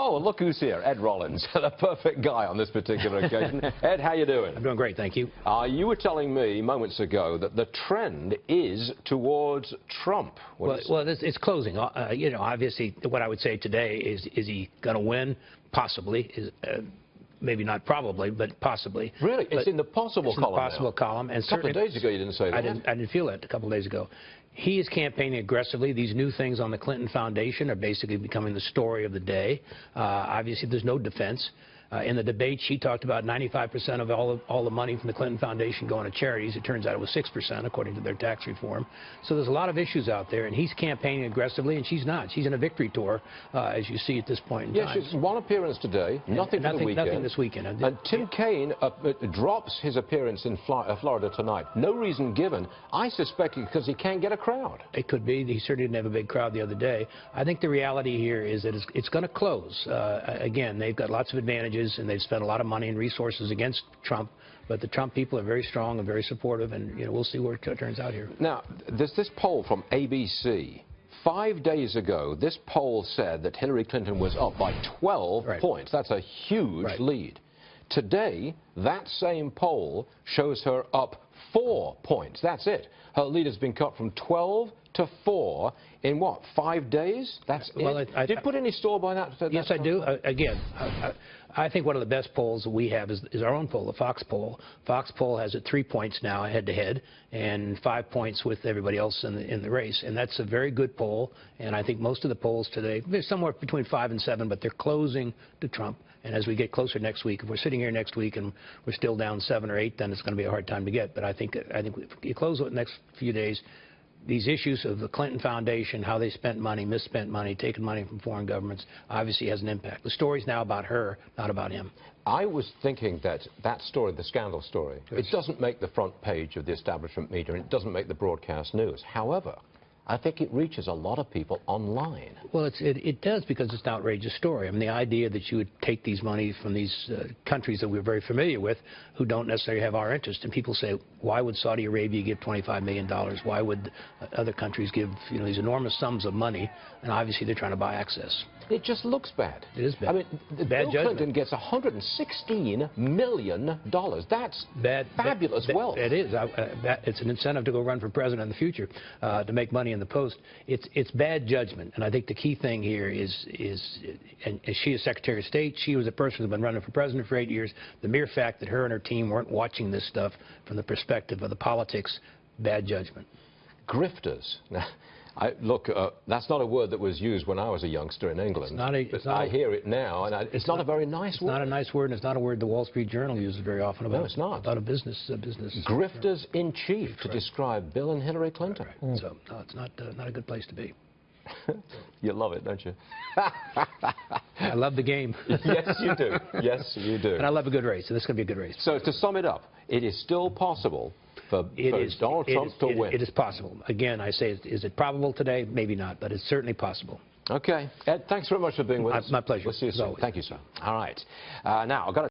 Oh, look who's here, Ed Rollins, the perfect guy on this particular occasion. Ed, how you doing? I'm doing great, thank you. You were telling me moments ago that the trend is towards Trump. Well, it's closing. You know, obviously, what I would say today is he going to win? Possibly. Maybe not probably, but possibly. Really? It's in the possible column now. Possible column. And a couple of days ago you didn't say that. I didn't feel it a couple of days ago. He is campaigning aggressively. These new things on the Clinton Foundation are basically becoming the story of the day. Obviously, there's no defense. In the debate, she talked about 95% of all the money from the Clinton Foundation going to charities. It turns out it was 6%, according to their tax reform. So there's a lot of issues out there, and he's campaigning aggressively, and she's not. She's in a victory tour, as you see at this point in time. Yes, she's one appearance today, nothing for the weekend. Nothing this weekend. And Tim Kaine drops his appearance in Florida tonight. No reason given. I suspect because he can't get a crowd. It could be. He certainly didn't have a big crowd the other day. I think the reality here is that it's going to close. Again, they've got lots of advantages, and they've spent a lot of money and resources against Trump, but the Trump people are very strong and very supportive, and we'll see where it turns out here. Now, there's this poll from ABC. 5 days ago, this poll said that Hillary Clinton was up by 12 points. That's a huge lead. Today, that same poll shows her up 4 points. That's it. Her lead has been cut from 12 to 4 in what, 5 days? That's it. Do you put any store by that? Yes, I do. Again, I think one of the best polls that we have is our own poll, the Fox poll. Fox poll has it 3 points now head-to-head and 5 points with everybody else in the race. And that's a very good poll. And I think most of the polls today, they're somewhere between 5 and 7, but they're closing to Trump. And as we get closer next week, if we're sitting here next week and we're still down 7 or 8, then it's going to be a hard time to get. But I think if you close it the next few days, these issues of the Clinton Foundation, how they spent money, misspent money, taken money from foreign governments, obviously has an impact. The story's now about her, not about him. I was thinking that story, the scandal story, it doesn't make the front page of the establishment media, and it doesn't make the broadcast news. However, I think it reaches a lot of people online. Well, it does, because it's an outrageous story. I mean, the idea that you would take these money from these countries that we're very familiar with who don't necessarily have our interest, and people say, why would Saudi Arabia give $25 million? Why would other countries give these enormous sums of money? And obviously they're trying to buy access. It just looks bad. It is bad. I mean, Bill Clinton gets $116 million. That's fabulous wealth. It is. It's an incentive to go run for president in the future, to make money in the post. It's bad judgment, and I think the key thing here is she is Secretary of State. She was a person who's been running for president for 8 years. The mere fact that her and her team weren't watching this stuff from the perspective of the politics, bad judgment. Grifters. Now, look, that's not a word that was used when I was a youngster in England. I hear it now, and it's not a very nice word. It's not a nice word, and it's not a word the Wall Street Journal uses very often about. No, it's not. About a business. Grifters in chief to describe Bill and Hillary Clinton. So no, it's not a good place to be. You love it, don't you? I love the game. Yes, you do. Yes, you do. And I love a good race, so this is going to be a good race. So to sum it up, it is still possible for Donald Trump to win. It is possible. Again, I say, is it probable today? Maybe not, but it's certainly possible. Okay. Ed, thanks very much for being with us. My pleasure. We'll see you soon. Thank you, sir. All right. Now, I've got to